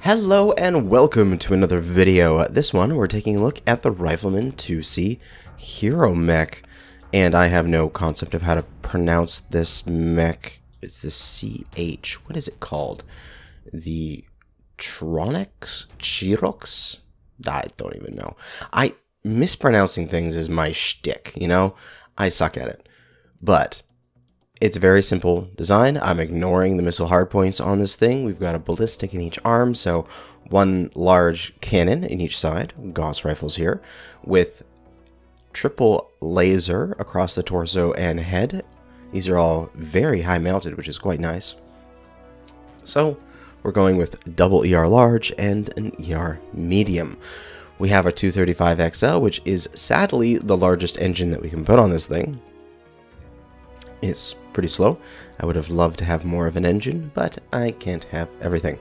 Hello and welcome to another video. This one we're taking a look at the Rifleman 2C Hero Mech, and I have no concept of how to pronounce this mech. It's the CH. What is it called? The Tronics? Chirox? I don't even know. Mispronouncing things is my shtick, you know? I suck at it. But it's a very simple design. I'm ignoring the missile hardpoints on this thing. We've got a ballistic in each arm, so one large cannon in each side, Goose rifles here, with triple laser across the torso and head. These are all very high mounted, which is quite nice. So we're going with double ER large and an ER medium. We have a 235XL, which is sadly the largest engine that we can put on this thing. It's pretty slow. I would have loved to have more of an engine, but I can't have everything.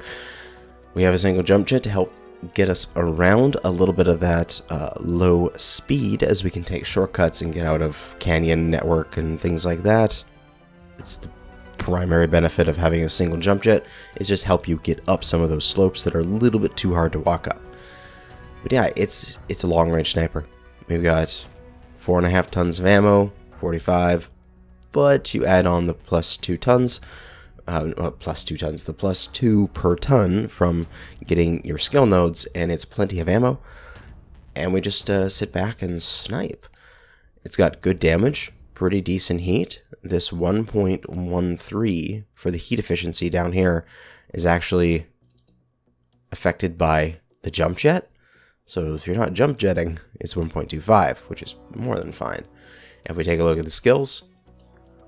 We have a single jump jet to help get us around a little bit of that low speed, as we can take shortcuts and get out of canyon network and things like that. It's the primary benefit of having a single jump jet, is just help you get up some of those slopes that are a little bit too hard to walk up. But yeah, it's a long range sniper. We've got 4.5 tons of ammo, 45. But you add on the plus 2 tons, the plus 2 per ton from getting your skill nodes, and it's plenty of ammo. And we just sit back and snipe. It's got good damage, pretty decent heat. This 1.13 for the heat efficiency down here is actually affected by the jump jet. So if you're not jump jetting, it's 1.25, which is more than fine. If we take a look at the skills,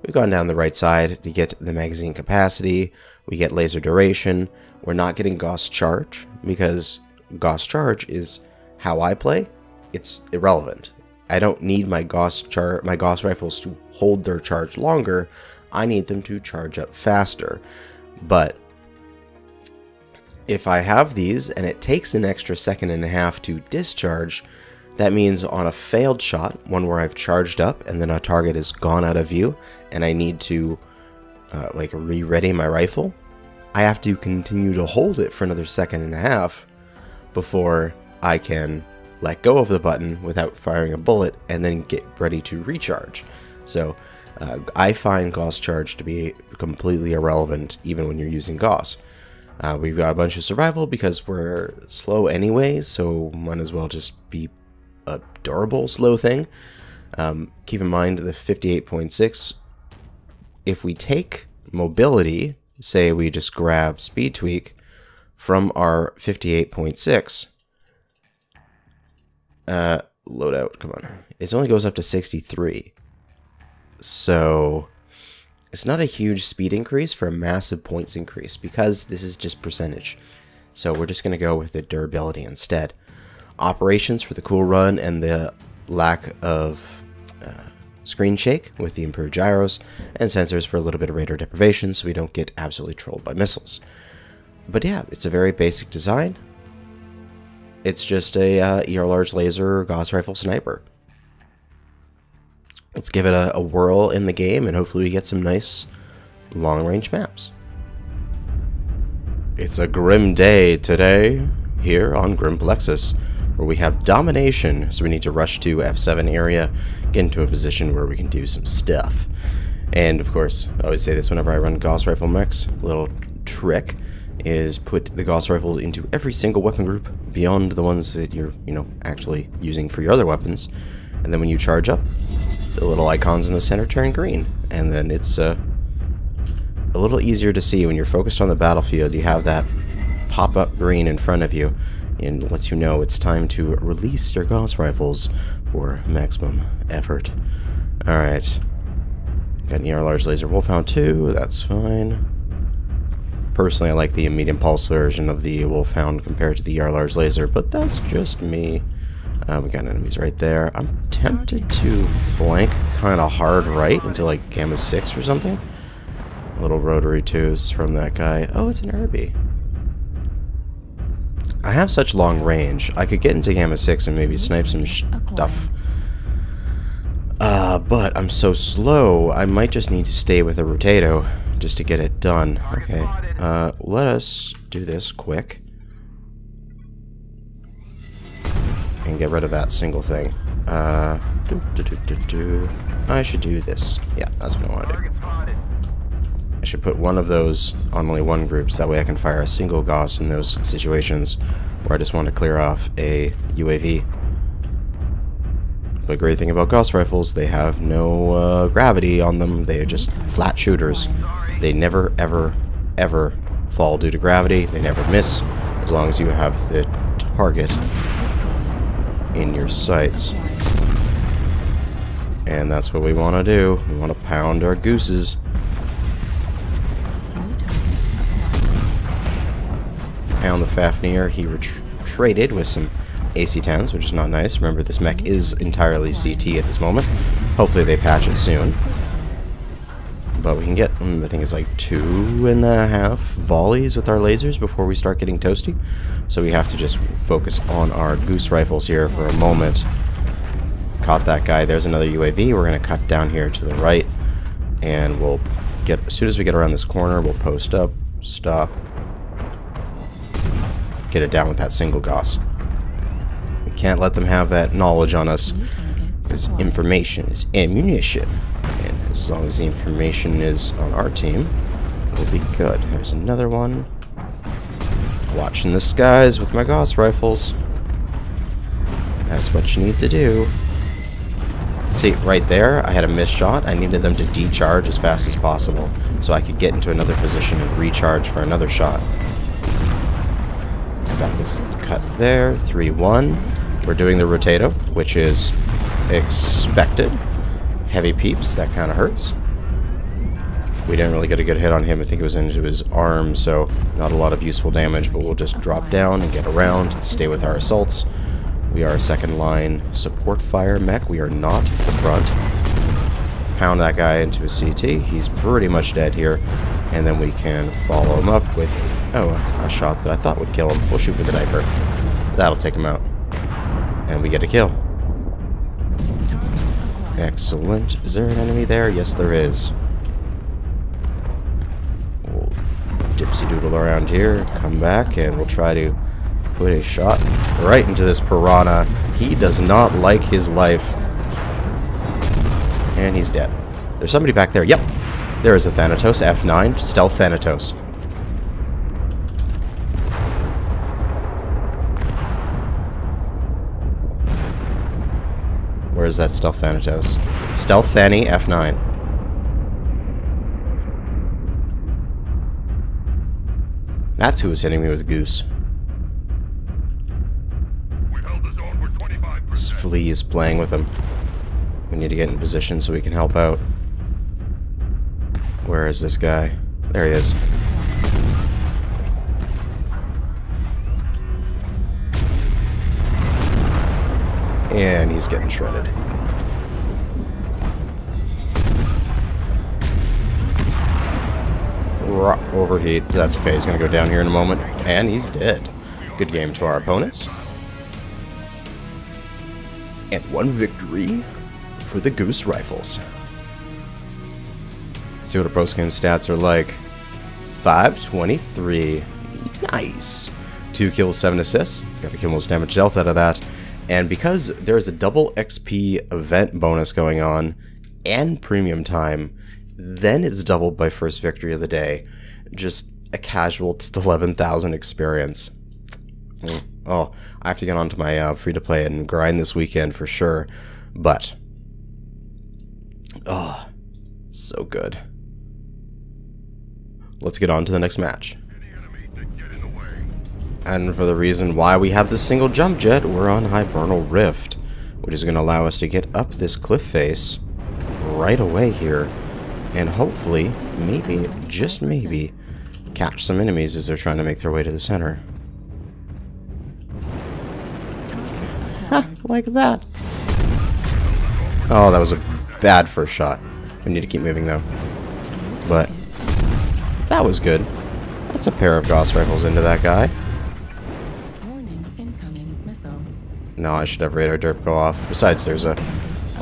we've gone down the right side to get the magazine capacity. We get laser duration. We're not getting Goose charge, because Goose charge is how I play. It's irrelevant. I don't need my Goose rifles to hold their charge longer. I need them to charge up faster. But if I have these and it takes an extra 1.5 seconds to discharge, that means on a failed shot, one where I've charged up and then a target is gone out of view and I need to like re-ready my rifle, I have to continue to hold it for another 1.5 seconds before I can let go of the button without firing a bullet and then get ready to recharge. So I find Goose charge to be completely irrelevant even when you're using Goose. We've got a bunch of survival because we're slow anyway, so might as well just be a durable slow thing. Keep in mind the 58.6. If we take mobility, say we just grab speed tweak from our 58.6, loadout, come on, it only goes up to 63. So it's not a huge speed increase for a massive points increase, because this is just percentage. So we're just going to go with the durability instead. Operations for the cool run and the lack of screen shake with the improved gyros, and sensors for a little bit of radar deprivation so we don't get absolutely trolled by missiles. But yeah, it's a very basic design. It's just a ER large laser Goose rifle sniper. Let's give it a whirl in the game, and hopefully we get some nice long range maps. It's a grim day today here on Grim Plexus, where we have domination, so we need to rush to F7 area, get into a position where we can do some stuff. And of course, I always say this whenever I run Goose rifle mechs, a little trick is put the Goose rifle into every single weapon group beyond the ones that you're, actually using for your other weapons. And then when you charge up, the little icons in the center turn green, and then it's a little easier to see when you're focused on the battlefield. You have that pop-up green in front of you, and lets you know it's time to release your Goose rifles for maximum effort. Alright. Got an ER large laser Wolfhound 2, that's fine. Personally, I like the medium pulse version of the Wolfhound compared to the ER large laser, but that's just me. We got enemies right there. I'm tempted to flank kind of hard right into like Gamma 6 or something. Little rotary 2s from that guy. Oh, it's an Irby. I have such long range, I could get into Gamma 6 and maybe snipe some stuff. But I'm so slow, I might just need to stay with a Rotato just to get it done. Okay, let us do this quick. and get rid of that single thing. I should do this. Yeah, that's what I want to do. I should put one of those on only one group, so that way I can fire a single Goss in those situations where I just want to clear off a UAV. The great thing about Goss rifles, they have no gravity on them. They are just flat shooters. They never, ever, ever fall due to gravity. They never miss, as long as you have the target in your sights. And that's what we want to do. We want to pound our gooses. Pound the Fafnir. He traded with some AC-10s, which is not nice. Remember, this mech is entirely CT at this moment. Hopefully they patch it soon. But we can get, I think it's like 2.5 volleys with our lasers before we start getting toasty. So we have to just focus on our Goose rifles here for a moment. Caught that guy. There's another UAV. We're going to cut down here to the right. And we'll get, as soon as we get around this corner, we'll post up, stop. Get it down with that single Goss. We can't let them have that knowledge on us, because information is ammunition. And as long as the information is on our team, we'll be good. There's another one. Watching the skies with my Goss rifles. That's what you need to do. See, right there, I had a missed shot. I needed them to decharge as fast as possible, so I could get into another position and recharge for another shot. Got this cut there, 3-1. We're doing the rotato, which is expected. Heavy peeps, that kind of hurts. We didn't really get a good hit on him. I think it was into his arm, so not a lot of useful damage, but we'll just drop down and get around, stay with our assaults. We are a second line support fire mech. We are not the front. Pound that guy into a CT. He's pretty much dead here. And then we can follow him up with, a shot that I thought would kill him. We'll shoot for the diaper. That'll take him out. And we get a kill. Excellent. Is there an enemy there? Yes, there is. We'll dipsy doodle around here, come back, and we'll try to put a shot right into this piranha. He does not like his life. And he's dead. There's somebody back there. Yep. There is a Thanatos, F9, stealth Thanatos. Where is that stealth Thanatos? Stealth Thany, F9. That's who was hitting me with Goose. This flea is playing with him. We need to get in position so we can help out. Where is this guy? There he is. And he's getting shredded. Overheat. That's okay. He's going to go down here in a moment. And he's dead. Good game to our opponents. And one victory for the Goose rifles. Let's see what our post-game stats are like. 523. Nice. 2 kills, 7 assists. Got to kill most damage dealt out of that. And because there's a double XP event bonus going on and premium time, then it's doubled by first victory of the day. Just a casual 11,000 experience. Oh, I have to get onto my free-to-play and grind this weekend for sure. But, oh, so good. Let's get on to the next match. And for the reason why we have this single jump jet, we're on Hibernal Rift, which is going to allow us to get up this cliff face right away here, and hopefully, maybe, just maybe, catch some enemies as they're trying to make their way to the center. Ha! Like that. Oh, that was a bad first shot. We need to keep moving, though. But that was good. That's a pair of Goss rifles into that guy. No, I should have radar derp go off. Besides, there's a...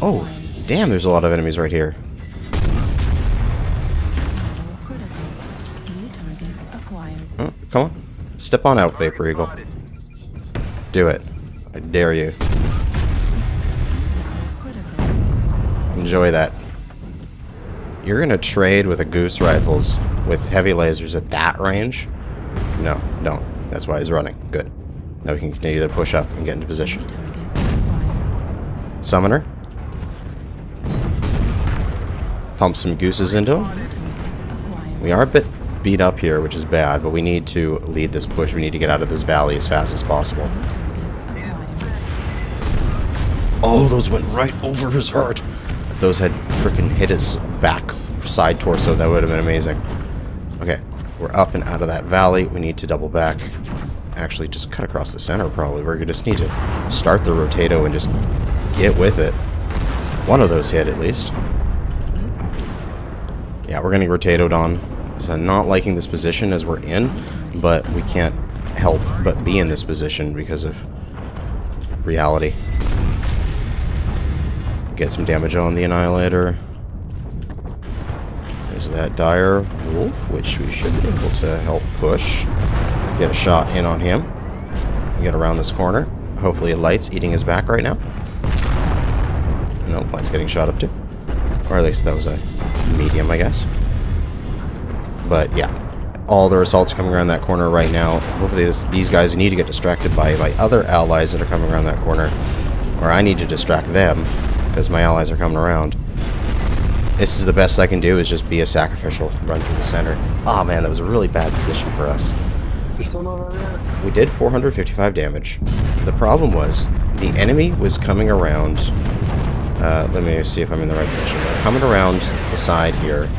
Oh, damn, there's a lot of enemies right here. Oh, come on. Step on out, Vapor Eagle. Do it. I dare you. Enjoy that. You're gonna trade with a Goose rifles with heavy lasers at that range? No, don't. That's why he's running. Good. Now we can continue to push up and get into position. Summoner. Pump some Gooses into him. We are a bit beat up here, which is bad, but we need to lead this push. We need to get out of this valley as fast as possible. Oh, those went right over his heart. If those had freaking hit his back side torso, that would have been amazing. Okay, we're up and out of that valley. We need to double back. Actually, just cut across the center, probably. We're going to just need to start the rotato and just get with it. One of those hit, at least. Yeah, we're getting rotatoed on. So I'm not liking this position as we're in, but we can't help but be in this position because of reality. Get some damage on the Annihilator. There's that dire wolf, which we should be able to help push. Get a shot in on him. Get around this corner. Hopefully Light's eating his back right now. Nope, Light's getting shot up too. Or at least that was a medium, I guess. But yeah, all their assaults are coming around that corner right now. Hopefully these guys need to get distracted by my other allies that are coming around that corner. Or I need to distract them, because my allies are coming around. This is the best I can do, is just be a sacrificial, run through the center. Oh man, that was a really bad position for us. We did 455 damage. The problem was, the enemy was coming around... let me see if I'm in the right position. They're coming around the side here,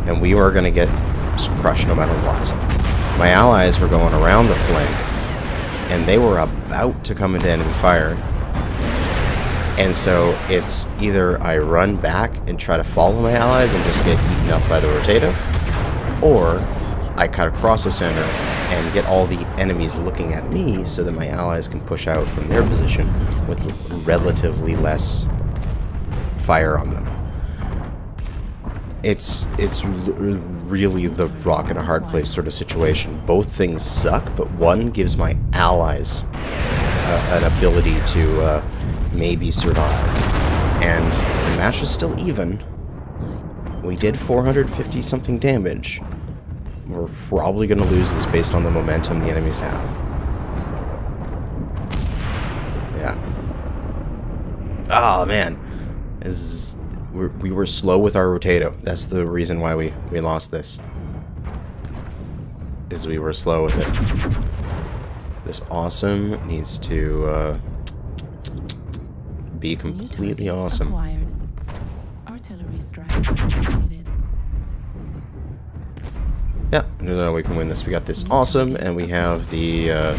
and we were going to get crushed no matter what. My allies were going around the flank, and they were about to come into enemy fire. And so it's either I run back and try to follow my allies and just get eaten up by the rotato, or I cut across the center and get all the enemies looking at me so that my allies can push out from their position with relatively less fire on them. It's really the rock and a hard place sort of situation. Both things suck, but one gives my allies an ability to maybe survive. And the match is still even. We did 450 something damage. We're probably going to lose this based on the momentum the enemies have. Yeah. Oh man. We were slow with our rotato. That's the reason why we lost this. Is we were slow with it. This awesome needs to be completely awesome. Artillery strike completed. Yeah, no, we can win this. We got this awesome, and we have the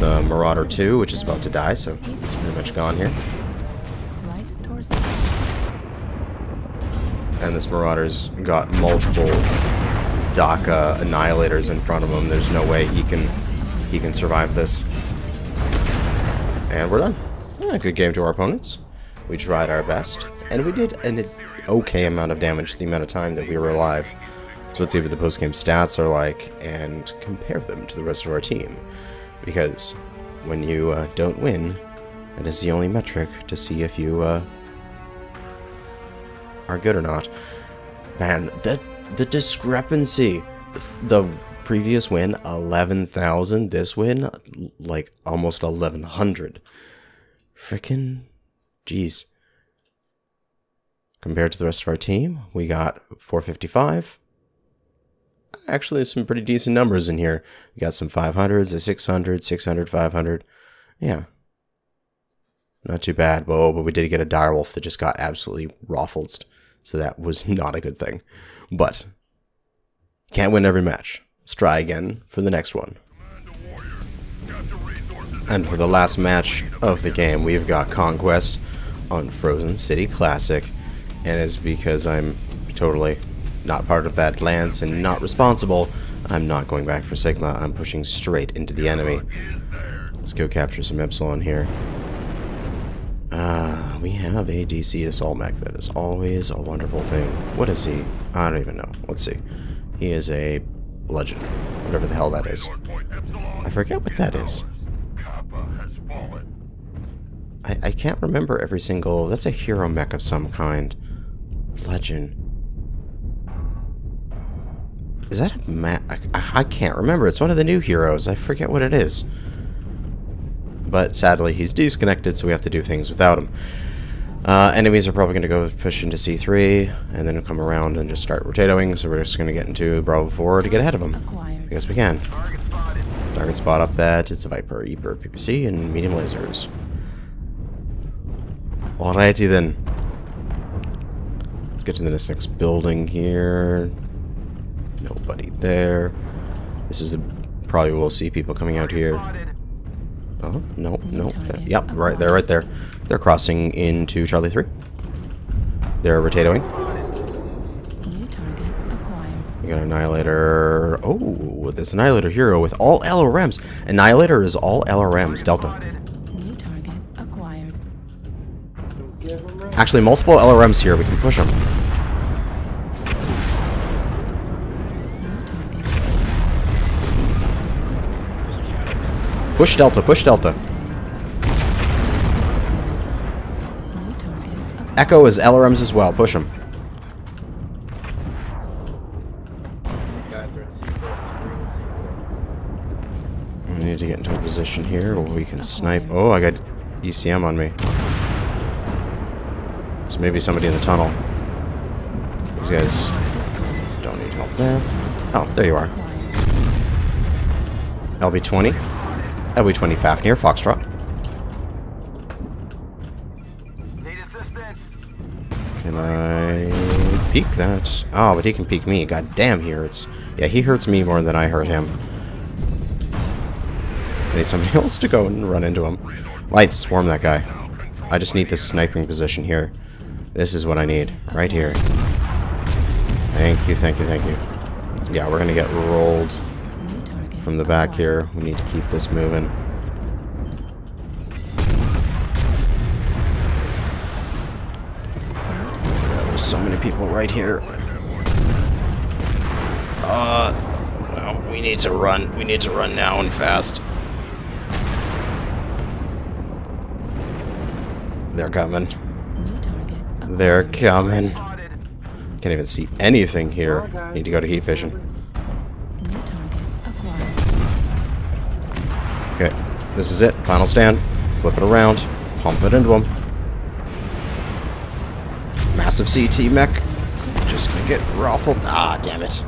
Marauder 2, which is about to die, so it's pretty much gone here. Right torso. And this Marauder's got multiple DACA Annihilators in front of him. There's no way he can survive this. And we're done. Yeah, good game to our opponents. We tried our best, and we did an okay amount of damage the amount of time that we were alive. So let's see what the post-game stats are like and compare them to the rest of our team. Because when you don't win, that is the only metric to see if you are good or not. Man, the discrepancy. The previous win, 11,000. This win, like almost 1,100. Frickin' jeez. Compared to the rest of our team, we got 455. Actually, some pretty decent numbers in here. We got some 500s, a 600, 600, 500. Yeah. Not too bad. Whoa, but we did get a direwolf that just got absolutely raffled. So that was not a good thing. But can't win every match. Let's try again for the next one. And for the last match of the game, we've got Conquest on Frozen City Classic. And it's because I'm totally not part of that lance and not responsible, I'm not going back for Sigma. I'm pushing straight into the enemy. Let's go capture some Epsilon here. We have a DC assault mech. That is always a wonderful thing. What is he? I don't even know. Let's see. He is a bludgeon. Whatever the hell that is. I forget what that is. I can't remember every single... That's a hero mech of some kind. Legend. Is that a mech? I can't remember. It's one of the new heroes. I forget what it is. But sadly, he's disconnected, so we have to do things without him. Enemies are probably going to go push into C3, and then come around and just start rotating, so we're just going to get into Bravo 4 to get ahead of them. Because we can. Target spot up that. It's a Viper, Eber, PPC, and medium lasers. Alrighty then. Let's get to this next building here. Nobody there. This is probably we'll see people coming out here. Oh, no. Yep, right there. They're crossing into Charlie 3. They're rotating. We got Annihilator. Oh, this Annihilator hero with all LRMs. Annihilator is all LRMs. Delta. Actually, multiple LRMs here. We can push them. Push Delta, push Delta. Echo is LRMs as well. Push them. We need to get into a position here where we can snipe. Oh, I got ECM on me. So maybe somebody in the tunnel. These guys don't need help there. Oh, there you are. LB-20. LB-20 Fafnir, Foxtrot. Can I peek that? Oh, but he can peek me. God damn, he hurts. Yeah, he hurts me more than I hurt him. I need somebody else to go and run into him. Lights, swarm that guy. I just need this sniping position here. This is what I need. Right here. Thank you. Yeah, we're gonna get rolled from the back here. We need to keep this moving. There's so many people right here. No, we need to run. We need to run now and fast. They're coming. They're coming. Can't even see anything here. Need to go to heat vision. Okay, this is it. Final stand. Flip it around. Pump it into him. Massive CT mech. Just gonna get ruffled. Ah, damn it.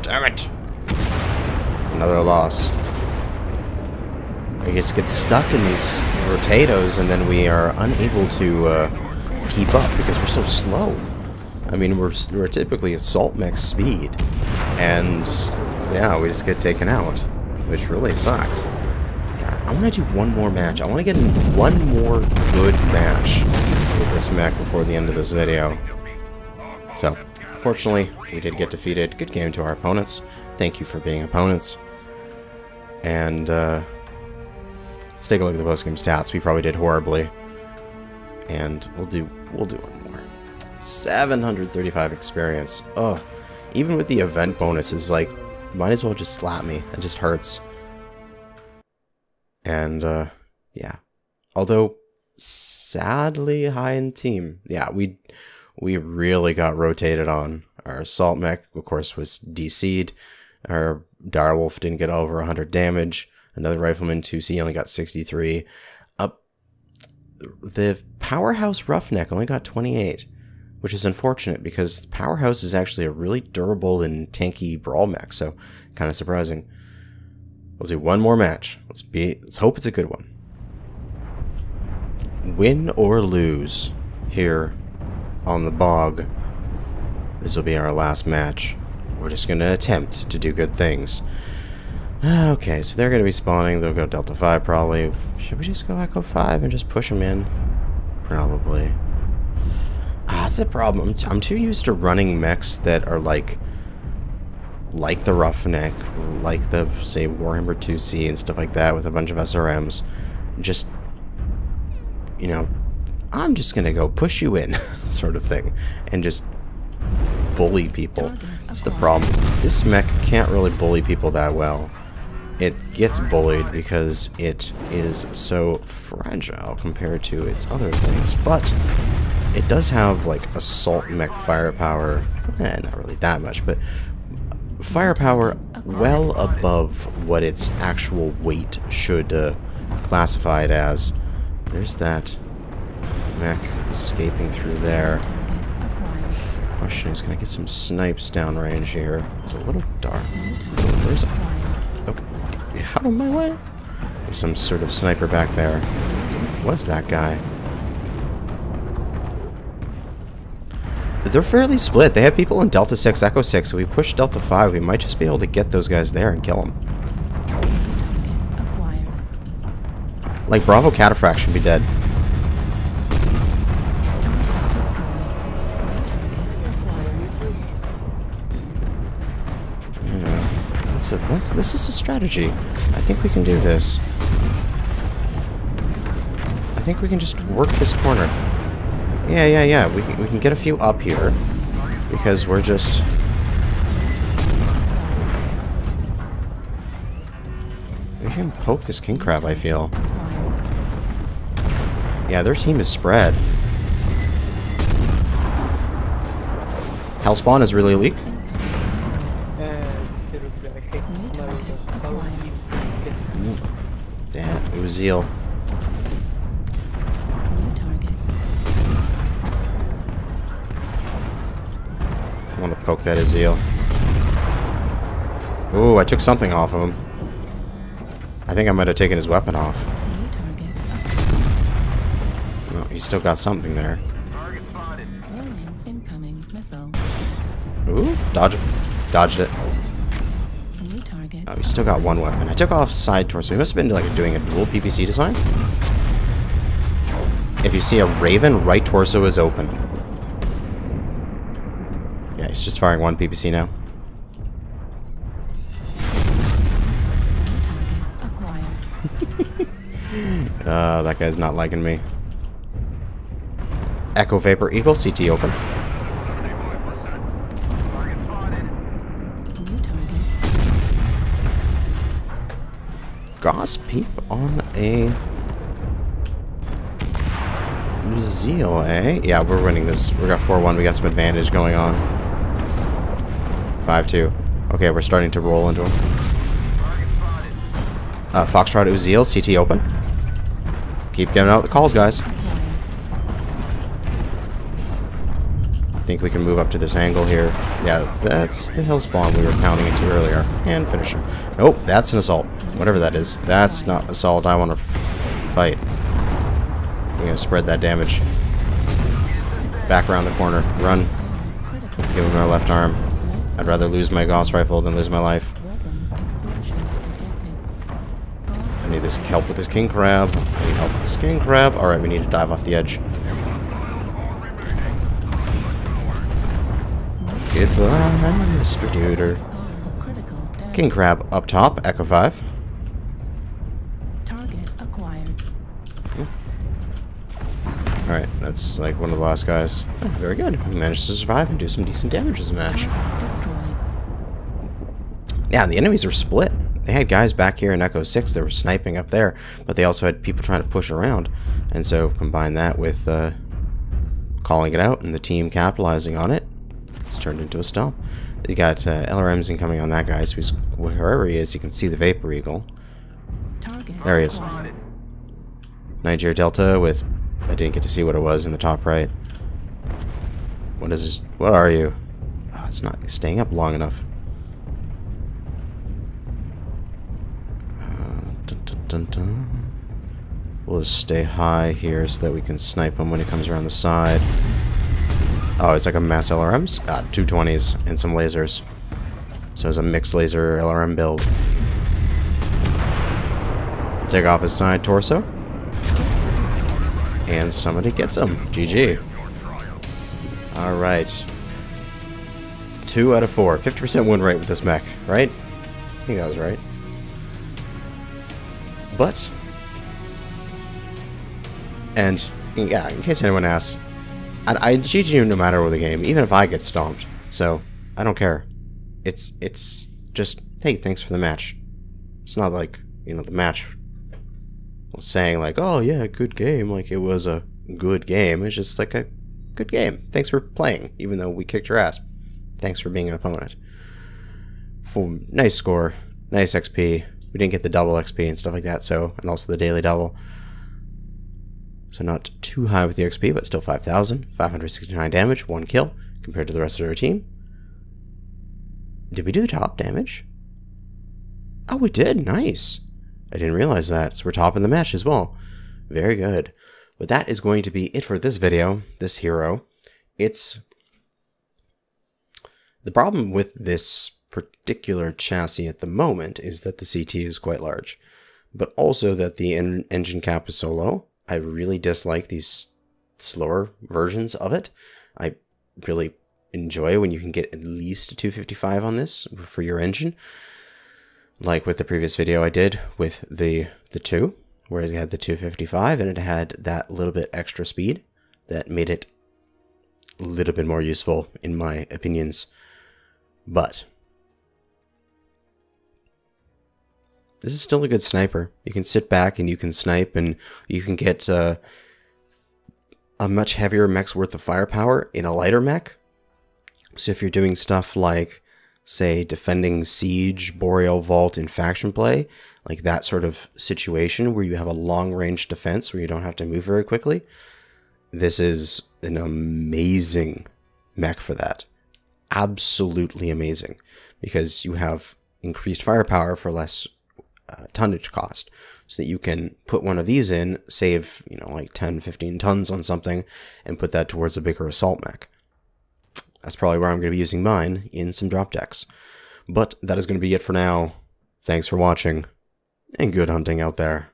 Damn it. Another loss. We just get stuck in these rotatos, and then we are unable to keep up because we're so slow. I mean, we're typically assault mech speed, and yeah, we just get taken out, which really sucks. God, I want to do one more match. I want to get in one more good match with this mech before the end of this video. So, fortunately, we did get defeated. Good game to our opponents. Thank you for being opponents. And let's take a look at the post-game stats. We probably did horribly, and we'll do one more. 735 experience. Ugh. Even with the event bonuses, like, might as well just slap me. It just hurts. And yeah. Although sadly high in team. Yeah, we really got rotated on. Our assault mech, of course, was DC'd. Our Direwolf didn't get over 100 damage. Another Rifleman 2C only got 63. The Powerhouse Roughneck only got 28, which is unfortunate because Powerhouse is actually a really durable and tanky brawl mech, so kind of surprising. We'll do one more match. Let's hope it's a good one. Win or lose here on the bog, this will be our last match. We're just going to attempt to do good things. Okay, so they're going to be spawning. They'll go Delta 5 probably. Should we just go Echo 5 and just push them in? Probably. That's the problem. I'm too used to running mechs that are like the Roughneck, like the, say, Warhammer 2C and stuff like that with a bunch of SRMs. Just, you know, I'm just going to go push you in sort of thing and just bully people. That's the problem. This mech can't really bully people that well. it gets bullied because it is so fragile compared to its other things, but it does have like assault mech firepower, not really that much, but firepower well above what its actual weight should classify it as. There's that mech escaping through there. Question is, can I get some snipes downrange here? It's a little dark. Oh, there's a... Okay. Get out of my way. There's some sort of sniper back there. What was that guy? They're fairly split. They have people in Delta 6, Echo 6, so we push Delta 5. We might just be able to get those guys there and kill them. Like, Bravo Cataphract should be dead. This is a strategy. I think we can do this. I think we can just work this corner. Yeah. We can get a few up here because we're just... We can poke this king crab, I feel. Yeah, their team is spread. Hellspawn is really weak. Damn, Uziel. I want to poke that Uziel. Ooh, I took something off of him. I think I might have taken his weapon off. No, he's still got something there. Ooh, dodged it. Oh, he's still got one weapon. I took off side torso. He must have been like doing a dual PPC design. If you see a Raven, right torso is open. Yeah, he's just firing one PPC now. That guy's not liking me. Echo Vapor Eagle, CT open. Goss peep on a Uziel, eh? Yeah, we're winning this. We got 4-1. We got some advantage going on. 5-2. Okay, we're starting to roll into him. Foxtrot Uziel, CT open. Keep getting out the calls, guys. I think we can move up to this angle here. Yeah, that's the hill spawn we were pounding into earlier. And finish him. Nope, that's an assault. Whatever that is. That's not assault. I want to fight. I'm going to spread that damage. Back around the corner. Run. Give him my left arm. I'd rather lose my Gauss rifle than lose my life. I need this help with this king crab. I need help with this king crab. Alright, we need to dive off the edge. Goodbye, Mr. Duder. King crab up top, Echo 5. Target acquired. Alright, that's like one of the last guys. Oh, very good. We managed to survive and do some decent damage as a match. Yeah, the enemies are split. They had guys back here in Echo 6 that were sniping up there, but they also had people trying to push around. And so combine that with calling it out and the team capitalizing on it. It's turned into a stomp. You got LRMs incoming on that guy, so he's, wherever he is, you can see the Vapor Eagle. There he is. Niger Delta with... I didn't get to see what it was in the top right. What is this? What are you? Oh, it's not staying up long enough. Dun, dun. We'll just stay high here so that we can snipe him when he comes around the side. Oh, it's like a mass LRMs? 220s and some lasers. So it's a mixed laser LRM build. Take off his side torso. And somebody gets him. GG. Alright. 2 out of 4. 50% win rate with this mech, right? I think that was right. But... And, yeah, in case anyone asks, I GG you no matter what the game, even if I get stomped. So, I don't care. It's just, hey, thanks for the match. It's not like, you know, the match was saying like, oh yeah, good game, like it was a good game. It's just like a good game. Thanks for playing, even though we kicked your ass. Thanks for being an opponent. For nice score, nice XP. We didn't get the double XP and stuff like that, so, and also the daily double. So not too high with the XP, but still 5,000. 569 damage, 1 kill, compared to the rest of our team. Did we do the top damage? Oh, we did. Nice. I didn't realize that. So we're top in the match as well. Very good. But that is going to be it for this video, this hero. It's... The problem with this particular chassis at the moment is that the CT is quite large. But also that the engine cap is so low. I really dislike these slower versions of it. I really enjoy when you can get at least a 255 on this for your engine. Like with the previous video I did with the 2, where it had the 255 and it had that little bit extra speed that made it a little bit more useful in my opinions. But this is still a good sniper. You can sit back and you can snipe, and you can get a much heavier mech's worth of firepower in a lighter mech. So if you're doing stuff like, say, defending Siege, Boreal Vault in faction play, like that sort of situation where you have a long-range defense where you don't have to move very quickly, this is an amazing mech for that. Absolutely amazing, because you have increased firepower for less tonnage cost, so that you can put one of these in, save, you know, like 10-15 tons on something, and put that towards a bigger assault mech. That's probably where I'm going to be using mine, in some drop decks. But that is going to be it for now. Thanks for watching, and good hunting out there.